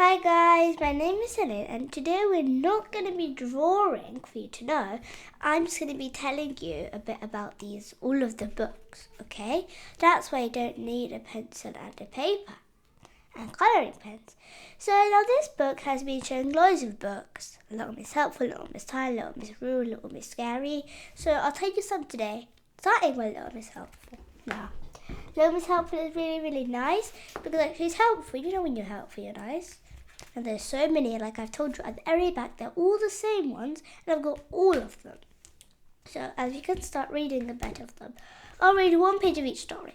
Hi guys, my name is Helen and today we're not going to be drawing for you to know. I'm just going to be telling you a bit about all of the books, okay? That's why you don't need a pencil and a paper and colouring pens. So now this book has been showing loads of books. Little Miss Helpful, Little Miss Tired, Little Miss Rude, Little Miss Scary. So I'll tell you some today, starting with Little Miss Helpful. Now, Little Miss Helpful is really, really nice because she's helpful. You know when you're helpful, you're nice. And there's so many, like I've told you, at the very back, they're all the same ones, and I've got all of them. So as you can start reading a bit of them, I'll read one page of each story.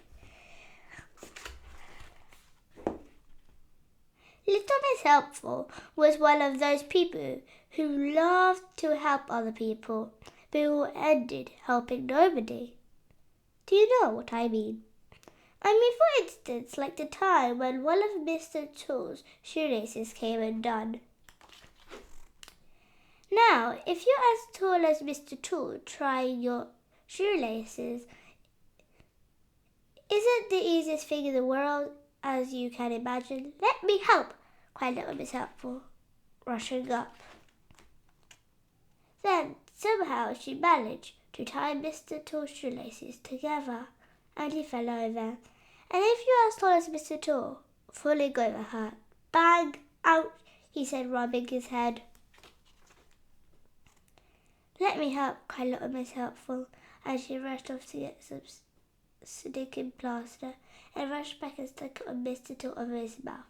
Little Miss Helpful was one of those people who loved to help other people, but who ended helping nobody. Do you know what I mean? For instance, like the time when one of Mr. Tool's shoelaces came undone. Now, if you're as tall as Mr. Tool trying your shoelaces isn't the easiest thing in the world, as you can imagine. Let me help, cried Little Miss Helpful, rushing up. Then, somehow, she managed to tie Mr. Tool's shoelaces together, and he fell over. And if you're as tall as Mr. Tool, falling over hurt. Bang! Ouch! He said, rubbing his head. Let me help, cried Little Miss Helpful, as she rushed off to get some sticking plaster, and rushed back and stuck it on Mr. Tool over his mouth.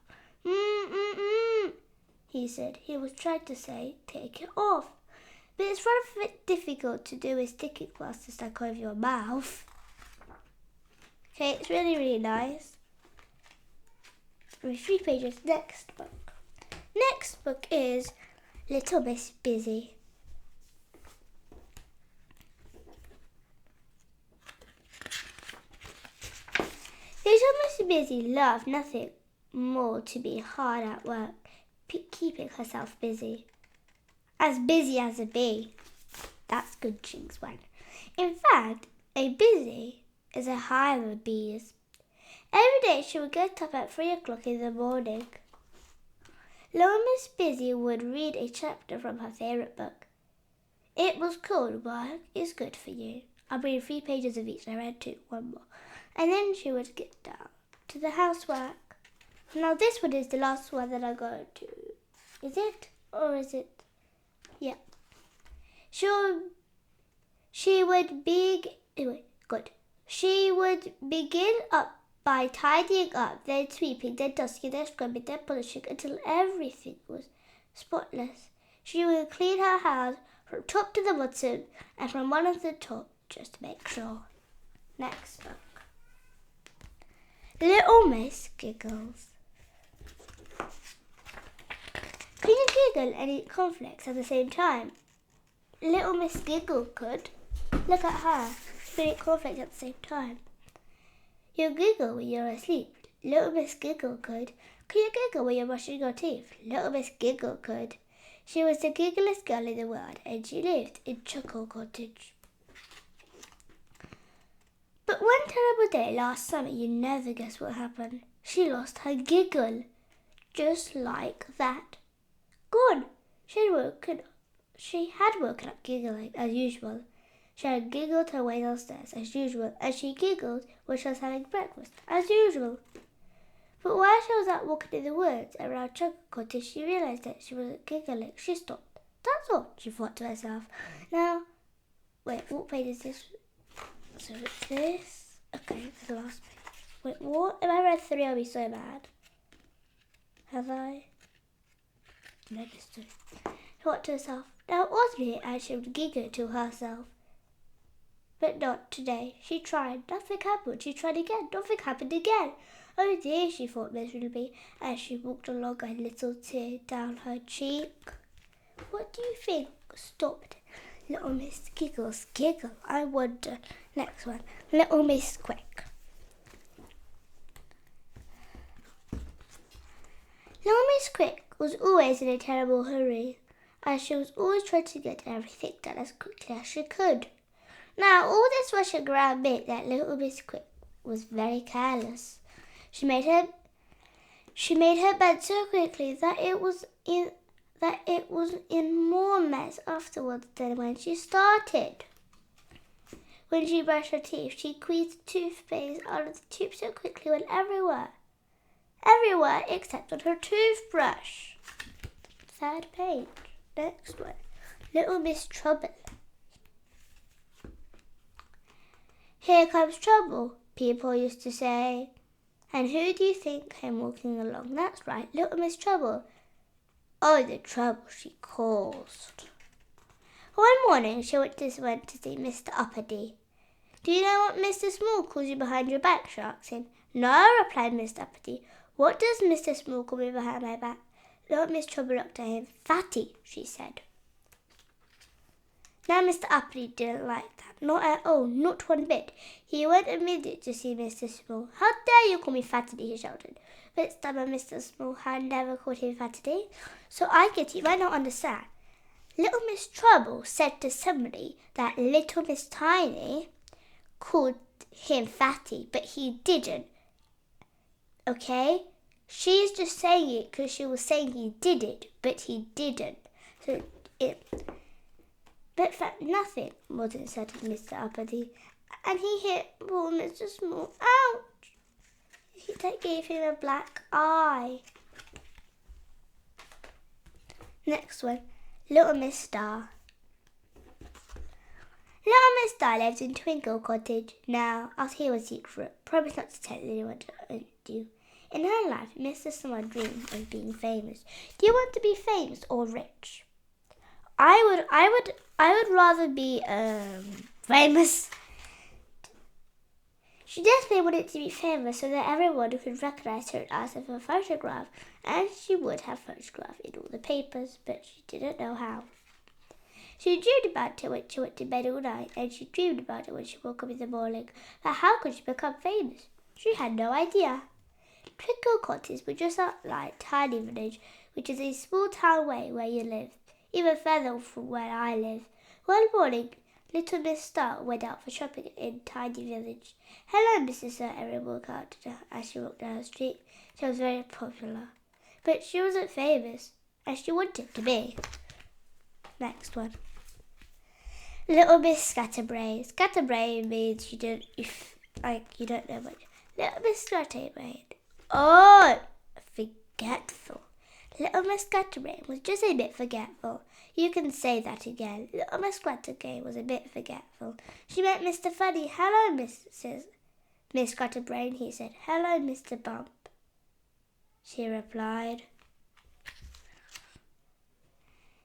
He said. He was trying to say, take it off. But it's rather a bit difficult to do with sticking plaster stuck over your mouth. Okay, it's really, really nice. 3 pages. Next book. Next book is Little Miss Busy. Little Miss Busy loved nothing more to be hard at work, keeping herself busy. As busy as a bee. That's good, Jinx one. In fact, a busy is a hive of bees. Every day she would get up at 3 o'clock in the morning. Little Miss Busy would read a chapter from her favourite book. It was called Work is Good for You. I'll read 3 pages of each. I read 2, one more. And then she would get down to the housework. Now this one is the last one that I'm going to. Is it? Or is it? Yeah. She would begin up by tidying up, then sweeping, then dusting, then scrubbing, then polishing until everything was spotless. She would clean her house from top to the bottom and from one of the top just to make sure. Next book. Little Miss Giggles. Can you giggle and eat cornflakes at the same time? Little Miss Giggle could. Look at her. She can eat cornflakes at the same time. You giggle when you're asleep. Little Miss Giggle could. Can you giggle when you're brushing your teeth? Little Miss Giggle could. She was the gigglest girl in the world, and she lived in Chuckle Cottage. But one terrible day last summer, you never guess what happened. She lost her giggle. Just like that. Gone. She had woken up giggling as usual. She had giggled her way downstairs as usual, and she giggled when she was having breakfast as usual. But while she was out walking in the woods around Chuckle Cottage, she realised that she wasn't giggling. She stopped. That's all, she thought to herself. Now, wait, what page is this? So it's this. Okay, it's the last page. Wait, what? If I read 3, I'll be so mad. Have I? No, it's 2. She thought to herself. Now it was me, and she would giggle to herself. But not today. She tried. Nothing happened. She tried again. Nothing happened again. Oh dear, she thought miserably, as she walked along, a little tear down her cheek. What do you think stopped Little Miss Giggle's giggle? I wonder. Next one. Little Miss Quick. Little Miss Quick was always in a terrible hurry, as she was always trying to get everything done as quickly as she could. Now, all this rushing around meant that Little Miss Quick was very careless. She made her She made her bed so quickly that it was in more mess afterwards than when she started. When she brushed her teeth, she squeezed the toothpaste out of the tube so quickly it went everywhere except on her toothbrush. Third page. Next one. Little Miss Trouble. Here comes trouble, people used to say. And who do you think came walking along? That's right, Little Miss Trouble. Oh, the trouble she caused. One morning she went to see Mr. Uppity. Do you know what Mr. Small calls you behind your back? She asked him. No, replied Mr. Uppity. What does Mr. Small call me behind my back? Little Miss Trouble looked at him. Fatty, she said. Now Mr. Uppity didn't like that, not at all, not one bit. He went immediately to see Mr. Small. How dare you call me Fatty, he shouted. But stubborn Mr. Small had never called him Fatty, so I get you might not understand. Little Miss Trouble said to somebody that Little Miss Tiny called him Fatty, but he didn't. Okay? She's just saying it because she was saying he did it, but he didn't. But for nothing more than said to Mr. Uppity, and he hit poor Mr. Small. Ouch! That gave him a black eye. Next one, Little Miss Star. Little Miss Star lived in Twinkle Cottage. Now, I'll tell you a secret. Promise not to tell anyone to do. In her life, Mr. Summer dreamed of being famous. Do you want to be famous or rich? I would rather be famous. She desperately wanted to be famous so that everyone could recognize her as of a photograph, and she would have photographed in all the papers, but she didn't know how. She dreamed about it when she went to bed all night, and she dreamed about it when she woke up in the morning. But how could she become famous? She had no idea. Twinkle Cottage was just outside Tiny Village, which is a small town way where you live, even further from where I live. One morning, Little Miss Star went out for shopping in Tiny Village. Hello, Mrs. Sir, everyone walked out as she walked down the street. She was very popular, but she wasn't famous, as she wanted to be. Next one. Little Miss Scatterbrain. Scatterbrain means you don't know much. Little Miss Scatterbrain. Oh, forgetful. Little Miss Scatterbrain was just a bit forgetful. You can say that again. Little Miss Scatterbrain was a bit forgetful. She met Mr. Funny. Hello, Miss Scatterbrain, he said. Hello, Mr. Bump, she replied.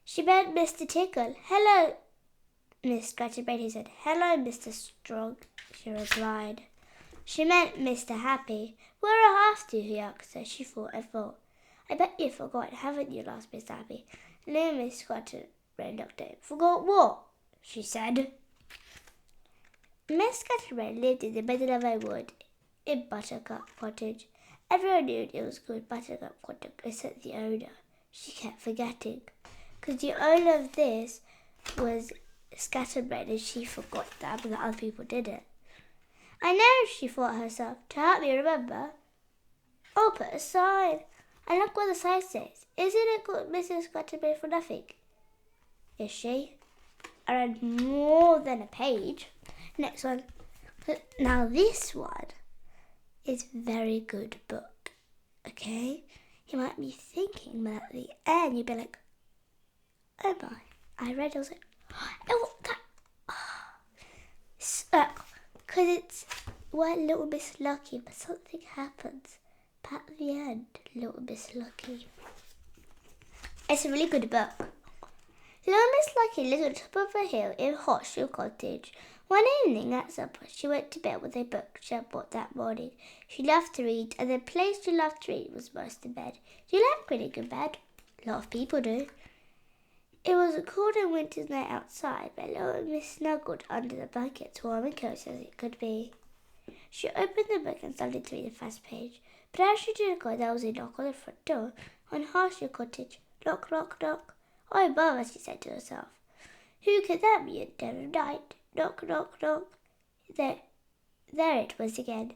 She met Mr. Tickle. Hello, Miss Scatterbrain, he said. Hello, Mr. Strong, she replied. She met Mr. Happy. Where are half to, he asked her. She thought. I bet you've forgotten, haven't you, asked Miss Happy. No, Miss Scatterbrain looked at him. Forgot what? She said. Miss Scatterbrain lived in the middle of a wood in Buttercup Cottage. Everyone knew it was called Buttercup Cottage except the owner. She kept forgetting, because the owner of this was Scatterbrain, and she forgot that, but other people did it. I know, she thought herself, to help me remember, I'll put a sign. And look what the sign says. Isn't it called Mrs. Scatterbrain for nothing? Is she? I read more than a page. Next one. Now this one is a very good book. Okay? You might be thinking, but at the end you'd be like, oh my. I read it, I was like, oh, that. Because it's Little Miss Lucky, but something happens. But at the end, Little Miss Lucky. It's a really good book. Little Miss Lucky lived on top of a hill in Horseshoe Cottage. One evening at supper, she went to bed with a book she had bought that morning. She loved to read, and the place she loved to read was most in bed. Do you like reading in bed? A lot of people do. It was a cold and winter's night outside, but Little Miss snuggled under the blankets, warm and cozy as it could be. She opened the book and started to read the first page. But as she did go, there was a knock on the front door on Horseshoe Cottage. Knock, knock, knock. Oh, bother, she said to herself. Who could that be at dead of night? Knock, knock, knock. There it was again.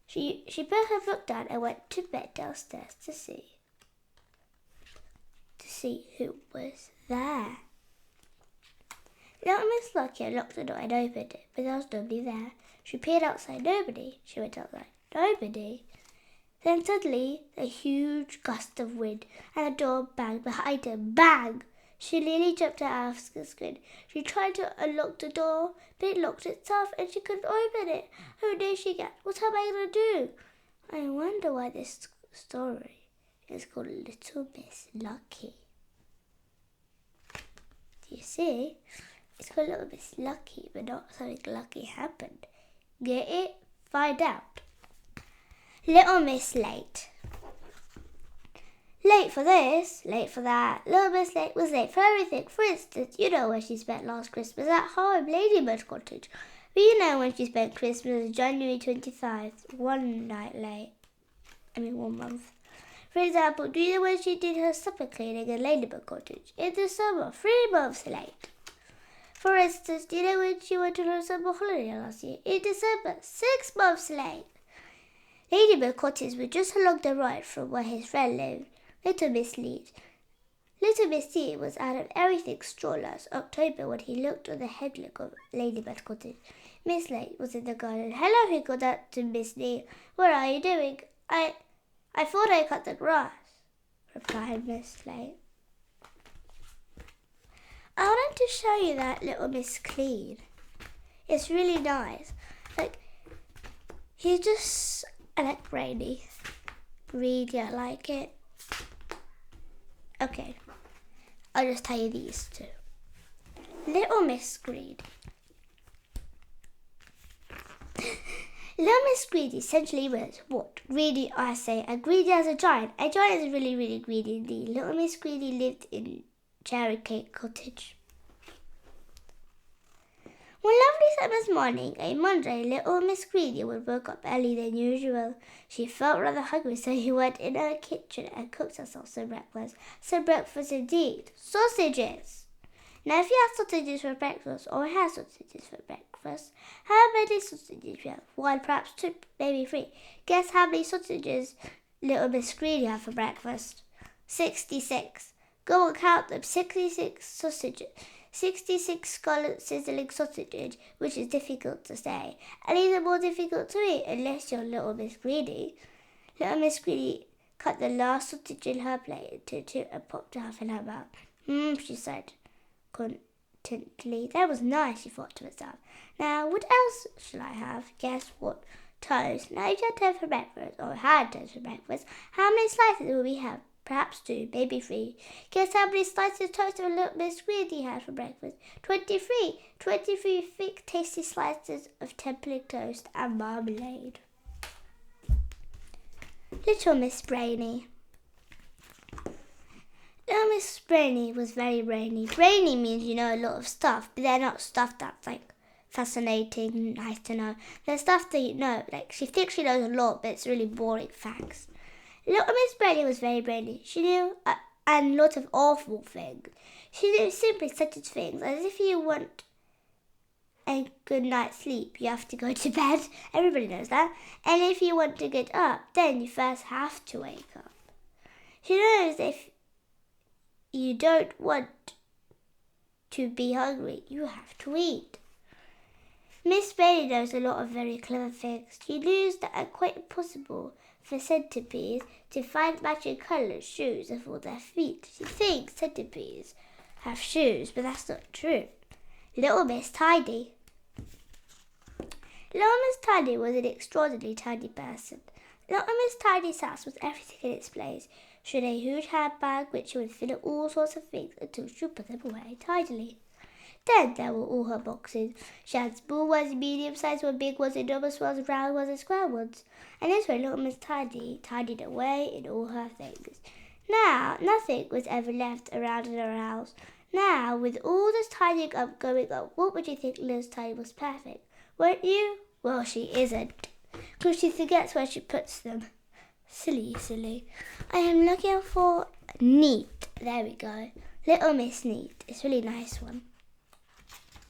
She put her book down and went to bed downstairs to see who was there. Little Miss Lucky unlocked the door and opened it, but there was nobody there. She peered outside. Nobody. She went outside. Nobody. Then suddenly, a huge gust of wind, and the door banged behind her. Bang! She nearly jumped out of the skin. She tried to unlock the door, but it locked itself, and she couldn't open it. Oh, no, she gasped. What am I going to do? I wonder why this story is called Little Miss Lucky. Do you see? It's called Little Miss Lucky, but not something lucky happened. Get it? Find out. Little Miss Late. Late for this, late for that. Little Miss Late was late for everything. For instance, you know where she spent last Christmas at home, Ladybird Cottage. But you know when she spent Christmas January 25th, 1 month. For example, do you know when she did her supper cleaning at Ladybird Cottage? In the summer, 3 months late. For instance, do you know when she went on her summer holiday last year? In December, 6 months late. Ladybird Cottage was just along the road from where his friend lived, Little Miss Lead. Little Miss T was out of everything straw last October when he looked on the headlock of Ladybird Cottage. Miss Late was in the garden. Hello, he called out to Miss Lee. What are you doing? I thought I cut the grass, replied Miss Late. I wanted to show you that Little Miss Clean. It's really nice. I like Brainy. Really, I like it. Okay, I'll just tell you these two. Little Miss Greedy. Little Miss Greedy essentially was what? Greedy, I say, and greedy as a giant. A giant is really, really greedy indeed. Little Miss Greedy lived in Cherry Cake Cottage. One lovely summer's morning, a Monday, Little Miss Greedy woke up earlier than usual. She felt rather hungry, so she went in her kitchen and cooked herself some breakfast. Some breakfast indeed. Sausages! Now, if you have sausages for breakfast, or have sausages for breakfast, how many sausages you have? 1, perhaps 2, maybe 3. Guess how many sausages Little Miss Greedy had for breakfast? 66. Go and count them. 66 sausages. 66 scarlet sizzling sausages, which is difficult to say, and even more difficult to eat unless you're Little Miss Greedy. Little Miss Greedy cut the last sausage in her plate into 2 and popped half in her mouth. She said contentedly. That was nice, she thought to herself. Now, what else shall I have? Guess what? Toast. Now, if you had toast for breakfast, or had toast for breakfast, how many slices will we have? Perhaps 2, maybe 3. Guess how many slices of toast Little Miss Greedy had for breakfast? 23. 23 thick, tasty slices of tempting toast and marmalade. Little Miss Brainy. Little Miss Brainy was very brainy. Brainy means you know a lot of stuff, but they're not stuff that's fascinating, nice to know. They're stuff that you know, she thinks she knows a lot, but it's really boring facts. Little Miss Brainy was very brainy. She knew a lot of awful things. She knew simply such as things as if you want a good night's sleep, you have to go to bed. Everybody knows that. And if you want to get up, then you first have to wake up. She knows if you don't want to be hungry, you have to eat. Miss Brainy knows a lot of very clever things. She knows that it's quite impossible for centipedes to find matching coloured shoes for their feet. She thinks centipedes have shoes, but that's not true. Little Miss Tidy. Little Miss Tidy was an extraordinarily tidy person. Little Miss Tidy's house was everything in its place. She had a huge handbag which she would fill with all sorts of things until she put them away tidily. Then there were all her boxes. She had small ones, medium-sized ones, big ones, enormous ones, round ones, and square ones. And this way Little Miss Tidy tidied away in all her things. Now, nothing was ever left around in her house. Now, with all this tidying up going on, what would you think Liz Tidy was perfect? Weren't you? Well, she isn't, because she forgets where she puts them. Silly. I am looking for neat. There we go. Little Miss Neat. It's a really nice one.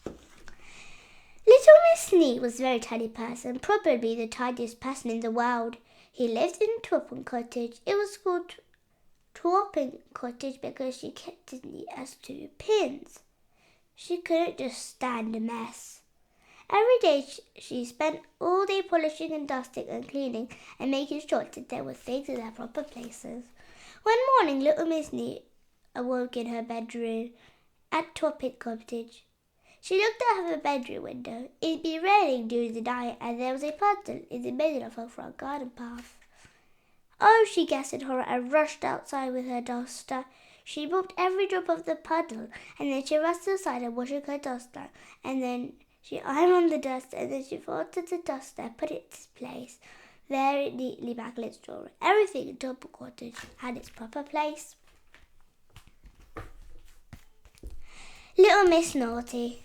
Little Miss Sneak was a very tiny person, probably the tiniest person in the world. He lived in Twapping Cottage. It was called Twapping Cottage because she kept it neat as 2 pins. She couldn't just stand a mess. Every day she spent all day polishing and dusting and cleaning and making sure that there were things in their proper places. One morning, little Miss Neat awoke in her bedroom at Twapping Cottage. She looked out of her bedroom window. It had been raining during the night, and there was a puddle in the middle of her front garden path. Oh, she gasped in horror and rushed outside with her duster. She mopped every drop of the puddle, and then she rushed aside and washed her duster, and then she ironed the dust, and then she folded the duster and put it in its place, very neatly back in its drawer. Everything in Twapping Cottage had its proper place. Little Miss Naughty.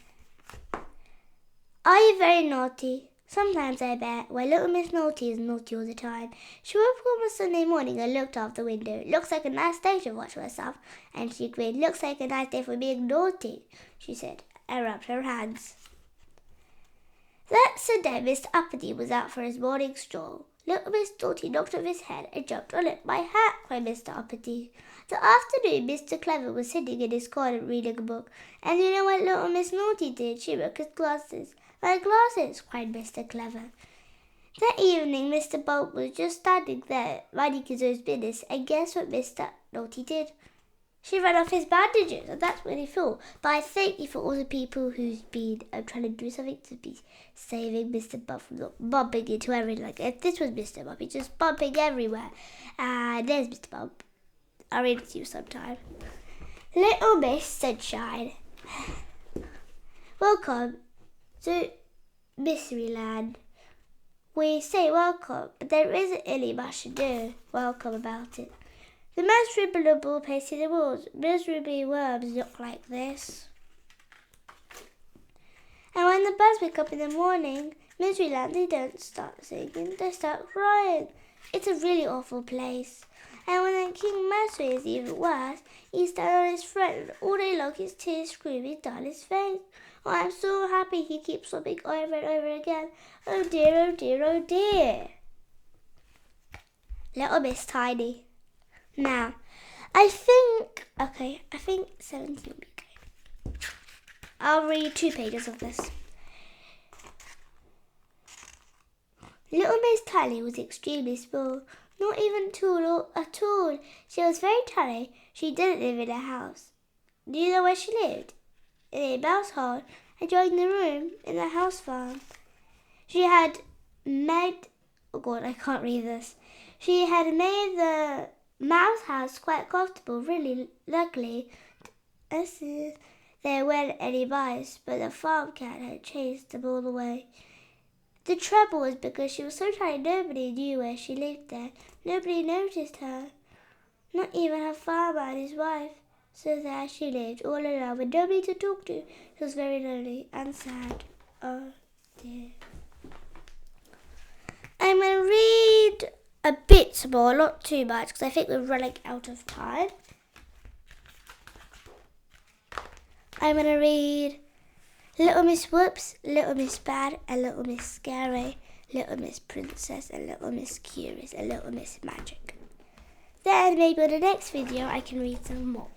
Are you very naughty? Sometimes, I bet. Well, little Miss Naughty is naughty all the time. She woke up on a Sunday morning and looked out the window. Looks like a nice day to watch herself. And she grinned. Looks like a nice day for being naughty, she said, and rubbed her hands. That Sunday, Mr. Uppity was out for his morning stroll. Little Miss Naughty knocked off his head and jumped on it. My hat, cried Mr. Uppity. The afternoon, Mr. Clever was sitting in his corner reading a book. And you know what little Miss Naughty did? She broke his glasses. My glasses, cried Mr. Clever. That evening, Mr. Bolt was just standing there, minding his own business, and guess what Mr. Naughty did? She ran off his bandages, and that's when he thought. But I thank you for all the people who's been trying to do something to be saving Mr. Bob from not bumping into everything. Like, if this was Mr. Bob, he's just bumping everywhere. And there's Mr. Bob. I'll read it to you sometime. Little Miss Sunshine. Welcome to Miseryland. We say welcome, but there isn't really much to do welcome about it. The most miserable place in the world, miserable worms look like this. And when the birds wake up in the morning, Miseryland, they don't start singing, they start crying. It's a really awful place. And when the King Mouse is even worse, he stands on his front and all day long his tears screaming down his face. Oh, I'm so happy, he keeps sobbing over and over again. Oh dear, oh dear, oh dear. Little Miss Tiny. Now, I think 17 will be good. I'll read 2 pages of this. Little Miss Tiny was extremely small, not even tall at all. She was very tiny. She didn't live in a house. Do you know where she lived? In a mouse hole, enjoying the room in the house farm. She had made the mouse house quite comfortable, really luckily. There weren't any mice, but the farm cat had chased them all away. The trouble was because she was so tiny, nobody knew where she lived there. Nobody noticed her, not even her father and his wife. So there she lived, all alone, with nobody to talk to. She was very lonely and sad. Oh dear. I'm going to read a bit more, not too much, because I think we're running out of time. I'm going to read Little Miss Whoops, Little Miss Bad, and Little Miss Scary, Little Miss Princess, and Little Miss Curious, and Little Miss Magic. Then maybe in the next video I can read some more.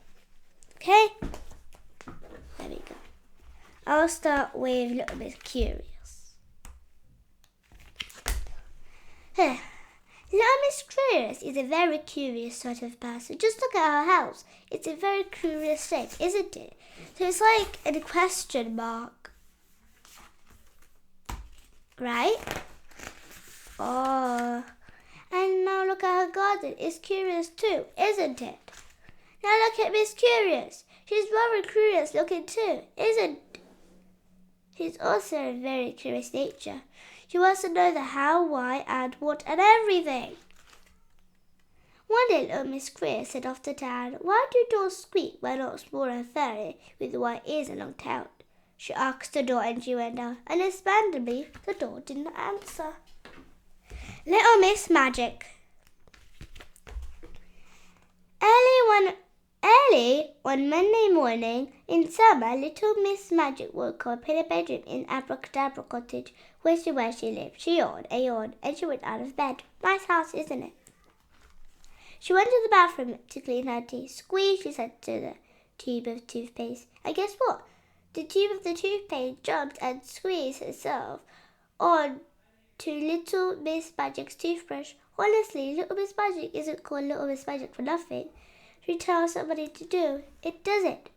Okay? There we go. I'll start with Little Miss Curious. Little Miss Curious is a very curious sort of person. Just look at her house. It's a very curious shape, isn't it? So it's like a question mark. Right? Oh. And now look at her garden. It's curious too, isn't it? Now look at Miss Curious. She's very curious looking too, isn't she? She's also a very curious nature. She wants to know the how, why, and what, and everything. One day, little Miss Curious said off to town, "Why do doors squeak when not small and furry with white ears and long tail?" She asked the door and she went down. Understandably, the door didn't answer. Little Miss Magic. Early On Monday morning in summer, little Miss Magic woke up in a bedroom in Abracadabra Cottage, which is where she lived. She yawned, and she went out of bed. Nice house, isn't it? She went to the bathroom to clean her teeth. Squeeze, she said to the tube of toothpaste. And guess what? The tube of the toothpaste jumped and squeezed herself on to little Miss Magic's toothbrush. Honestly, little Miss Magic isn't called little Miss Magic for nothing. She tells somebody to do, it does it.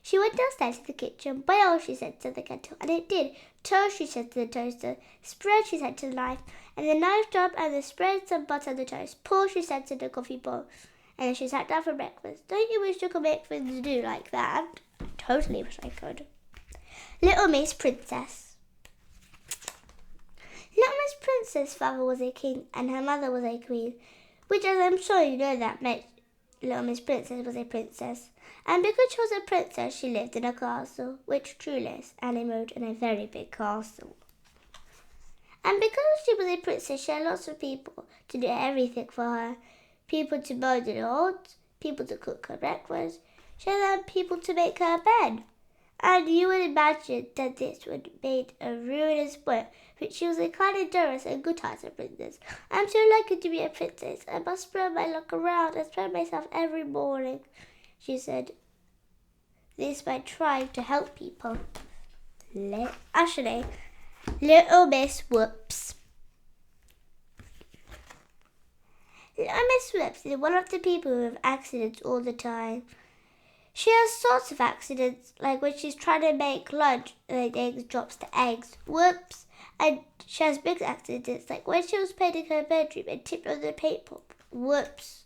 She went downstairs to the kitchen. Boil, she said to the kettle, and it did. Toast, she said to the toaster. Spread, she said to the knife, and the knife dropped and the spread some butter on the toast. Pour, she said to the coffee bowl, and then she sat down for breakfast. Don't you wish you could make things do like that? I totally wish I could. Little Miss Princess. Little Miss Princess' father was a king and her mother was a queen, which, as I'm sure you know, that meant Little Miss Princess was a princess. And because she was a princess, she lived in a castle, which truly is an emerald in a very big castle. And because she was a princess, she had lots of people to do everything for her. People to mow the lawns, people to cook her breakfast. She had people to make her bed. And you would imagine that this would have made a ruinous spoil, but she was a kind and generous and good-hearted princess. I'm so lucky to be a princess. I must spread my luck around and spread myself every morning, she said. This by trying to help people. Actually, Little Miss Whoops. Little Miss Whoops is one of the people who have accidents all the time. She has sorts of accidents, like when she's trying to make lunch and the eggs drops the eggs. Whoops. And she has big accidents, like when she was painting her bedroom and tipped on the paper. Whoops.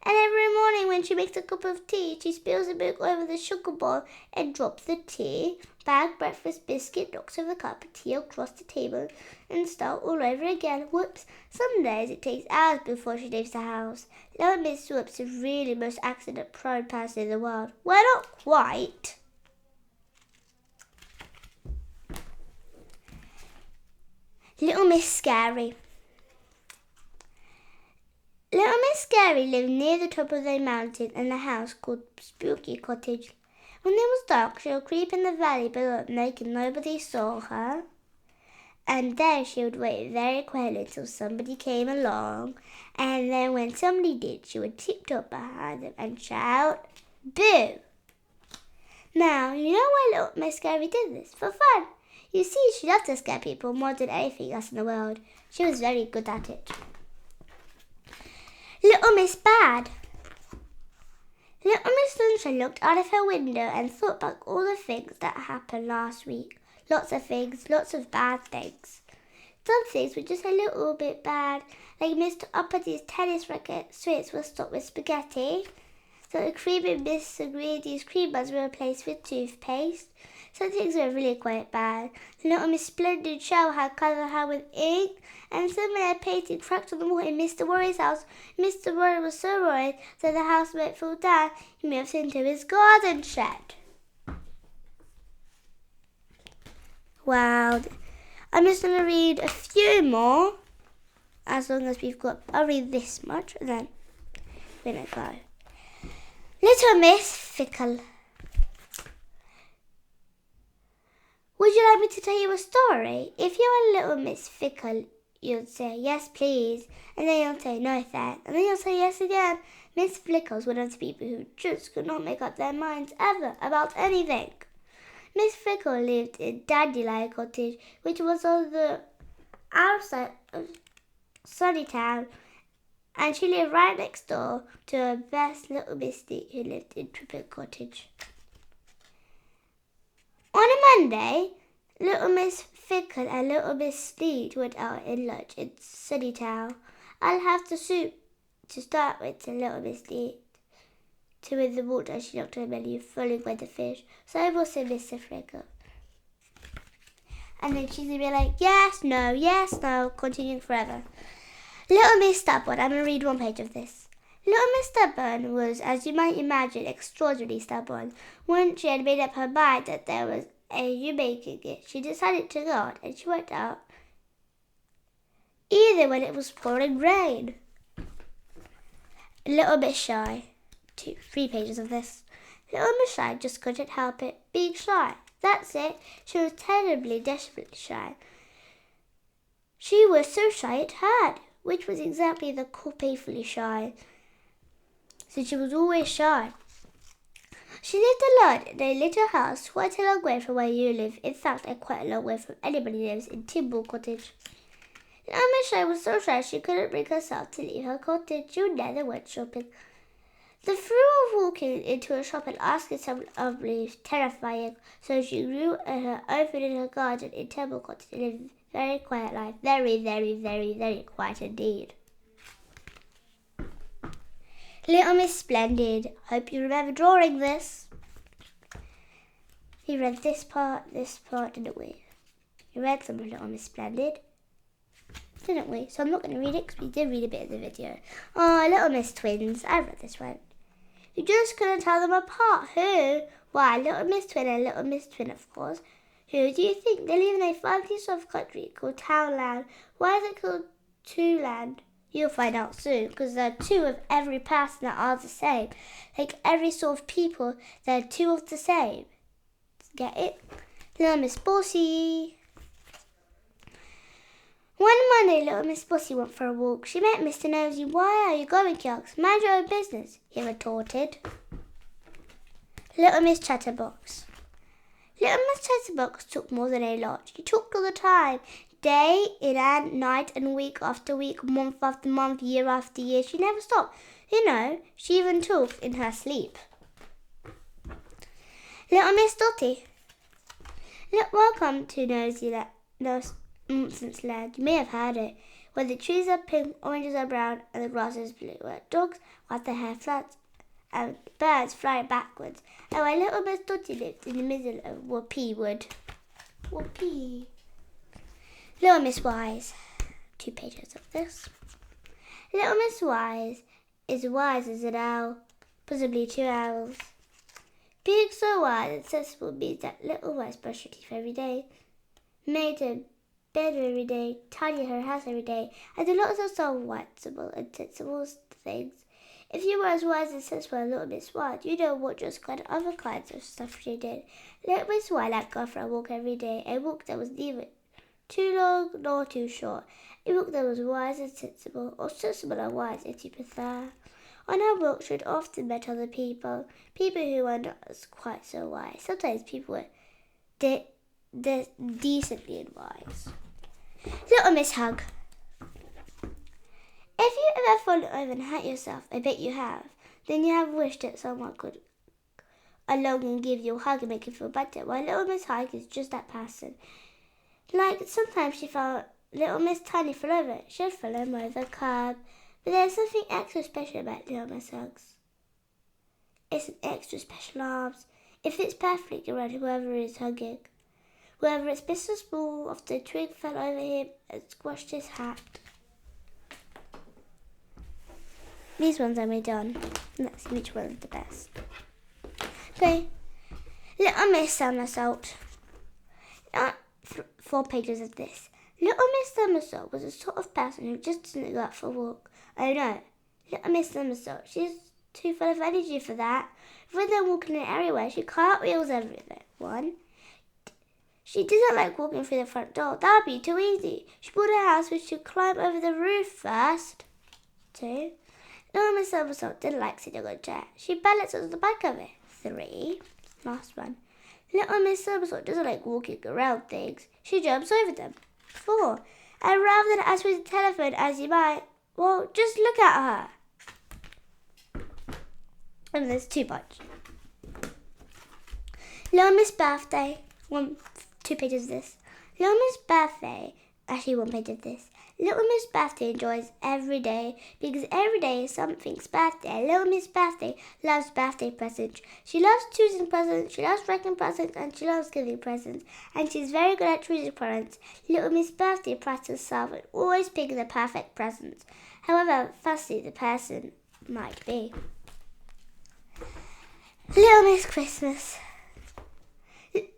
And every morning when she makes a cup of tea, she spills the milk over the sugar bowl and drops the tea bag, breakfast biscuit, knocks over the cup of tea across the table and start all over again. Whoops. Some days it takes hours before she leaves the house. Little Miss Whoops is really the most accident-prone person in the world. Well, not quite. Little Miss Scary. Little Miss Scary lived near the top of a mountain in a house called Spooky Cottage. When it was dark, she would creep in the valley below, making nobody saw her. And then she would wait very quietly until somebody came along. And then when somebody did, she would tiptoe behind them and shout, "Boo!" Now, you know why Little Miss Scary did this? For fun. You see, she loved to scare people more than anything else in the world. She was very good at it. Little Miss Bad. Little Miss Sunshine looked out of her window and thought back all the things that happened last week. Lots of things, lots of bad things. Some things were just a little bit bad, like Mr. Uppity tennis racket switch was stopped with spaghetti. So the cream in Mr. Greeny's cream buns were replaced with toothpaste. Some things were really quite bad. Little Miss Splendid shower had covered her with ink, and someone had painted cracked on the wall in Mr. Worry's house. Mr. Worry was so worried that the house might fall down. He moved into his garden shed. Wow. I'm just going to read a few more, as long as we've got, I'll read this much, and then we're going to go. Little Miss Fickle. Would you like me to tell you a story? If you were Little Miss Fickle, you'd say, "Yes, please." And then you'll say, "No, thanks." And then you'll say, "Yes," again. Miss Fickle was one of the people who just could not make up their minds ever about anything. Miss Fickle lived in Dandelion Cottage, which was on the outside of Sunnytown, and she lived right next door to her best little Misty, who lived in Trippet Cottage. On a Monday, Little Miss Fickle and Little Miss Sneed went out in lunch in Sunnytown. "I'll have the soup to start with," said Little Miss Sneed to win the water as she looked at her menu, followed by the fish. "So will," said Mr. Fickle. And then she's going to be like, yes, no, continuing forever. Little Miss Stubborn. I'm going to read one page of this. Little Miss Stubborn was, as you might imagine, extraordinarily stubborn. Once she had made up her mind that there was a making it, she decided to go out, and she went out even when it was pouring rain. A little bit shy. 3 pages of this. Little Miss Shy just couldn't help it, being shy. That's it. She was terribly, desperately shy. She was so shy it hurt, which was exactly the painfully shy. So she was always shy. She lived alone in a little house quite a long way from where you live. In fact, quite a long way from anybody lives in Timble Cottage. Little Miss Shy was so shy she couldn't bring herself to leave her cottage. She never went shopping. The thrill of walking into a shop and asking someone unbelievably was terrifying, so she grew her own food in her garden in Temple Cottage and lived a very quiet life. Very, very, very, very quiet indeed. Little Miss Splendid. Hope you remember drawing this. We read this part, didn't we? We read some of Little Miss Splendid, didn't we? So I'm not going to read it because we did read a bit in the video. Oh, Little Miss Twins. I read this one. You just couldn't tell them apart. Who? Why, Little Miss Twin and Little Miss Twin, of course. Who do you think? They live in a funky soft country called Townland. Why is it called Twoland? You'll find out soon, because there are two of every person that are the same. Like every sort of people, there are two of the same. Get it? Little Miss Bossy. One Monday, Little Miss Bossy went for a walk. She met Mr. Nosy. Why are you going, he asked. Mind your own business, he retorted. Little Miss Chatterbox. Little Miss Chatterbox talked more than a lot. She talked all the time, day in and night and week after week, month after month, year after year. She never stopped. You know, she even talked in her sleep. Little Miss Dotty. Welcome to Nonsense Land. You may have heard it. Where the trees are pink, oranges are brown, and the grass is blue. Where dogs have their hair flat and birds fly backwards. And where Little Miss Dotty lived in the middle of Whoopee Wood. Whoopee. Little Miss Wise. 2 pages of this. Little Miss Wise is wise as an owl, possibly 2 owls. Being so wise and sensible means that Little Wise brushed her teeth every day, made her bed every day, tidied her house every day, and did lots of sensible and sensible things. If you were as wise and sensible as Little Miss Wise, you know what just kind of other kinds of stuff she did. Little Miss Wise liked to go for a walk every day, a walk that was neither too long nor too short, a walk that was wise and sensible, or sensible and wise if you prefer. On her walk, she often met other people who were not quite so wise. Sometimes people were decently and wise. Little Miss Hug. If you ever fallen over and hurt yourself, I bet you have, then you have wished that someone could along and give you a hug and make you feel better. Well, Little Miss Hug is just that person. Like, sometimes she felt Little Miss Tiny fell over. She'd fall over the curb. But there's something extra special about Little Miss Hugs. It's an extra special arms. It fits perfectly around whoever is hugging. Whether it's Mr. Small after a twig fell over him and squashed his hat. These ones are done. Let's see which one is the best. Okay. Little Miss Somersault. 4 pages of this. Little Miss Somersault was the sort of person who just didn't go out for a walk. Oh no, Little Miss Somersault, she's too full of energy for that. Rather than walking in an area where she cartwheels everyone, she doesn't like walking through the front door. That would be too easy. She bought a house which should climb over the roof first. 2. Little Miss Somersault didn't like sitting on a chair. She balanced on the back of it. 3. Last one. Little Miss Somersault doesn't like walking around things. She jumps over them. 4. And rather than answer the telephone as you might, well, just look at her. And there's 2 bunch. Little Miss Birthday. 2 pages of this. Little Miss Birthday. Actually, 1 page of this. Little Miss Birthday enjoys every day because every day is something's birthday. Little Miss Birthday loves birthday presents. She loves choosing presents, she loves wrapping presents, and she loves giving presents. And she's very good at choosing presents. Little Miss Birthday prides herself on always picking the perfect presents, however fussy the person might be. Little Miss Christmas.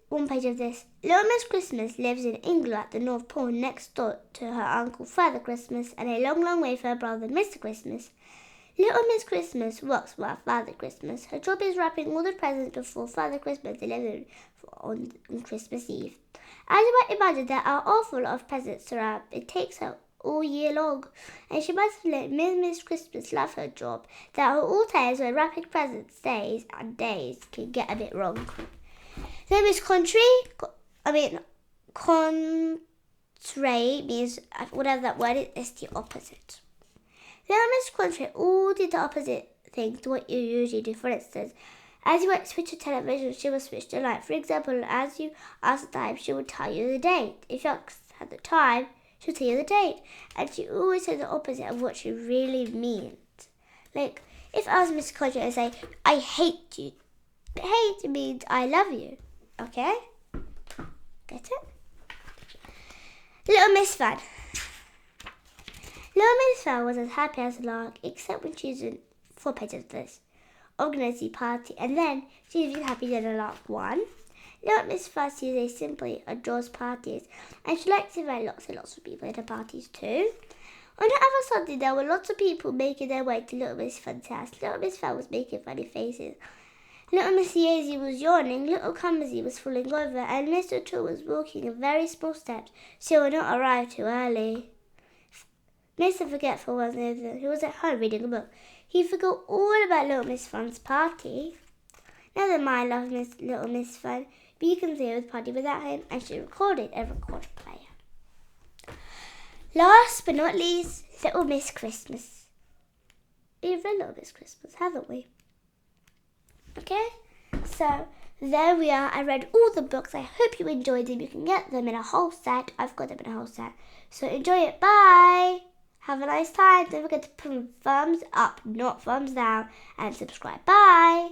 1 page of this. Little Miss Christmas lives in England at the North Pole next door to her uncle Father Christmas and a long, long way for her brother Mr. Christmas. Little Miss Christmas works for Father Christmas. Her job is wrapping all the presents before Father Christmas delivered on Christmas Eve. As you might imagine, there are an awful lot of presents to wrap. It takes her all year long, and she must have let Miss Christmas love her job. There are all times when wrapping presents days can get a bit wrong. Then Miss contrary means whatever that word is, it's the opposite. Little Miss Contrary all did the opposite thing to what you usually do. For instance, as you went to switch the television, she will switch the light. For example, as you ask the time, she will tell you the date. If you ask her the time, she'll tell you the date. And she always says the opposite of what she really means. Like, if I was Miss Contrary, I'd say, I hate you. Hate means I love you. Okay? Get it? Little Miss Fun. Little Miss Fun was as happy as a lark, except when choosing 4 pages of this. Organize the party, and then she's even happier than a lark one. Little Miss Fussy is simply adores parties, and she likes to invite lots and lots of people to parties too. On the other Sunday, there were lots of people making their way to Little Miss Fun's house. Little Miss Fun was making funny faces. Little Miss Daisy was yawning, Little Clumsy was falling over, and Mr. Tool was walking in very small steps, so he would not arrive too early. Mr. Forgetful was over. He was at home reading a book. He forgot all about Little Miss Fun's party. Never mind, Little Miss Fun, but you can see the party without him, and she recorded a record player. Last but not least, Little Miss Christmas. We've read Little Miss Christmas, haven't we? Okay, so there we are. I read all the books. I hope you enjoyed them. You can get them in a whole set. I've got them in a whole set. So enjoy it. Bye. Have a nice time. Don't forget to put thumbs up, not thumbs down, and subscribe. Bye.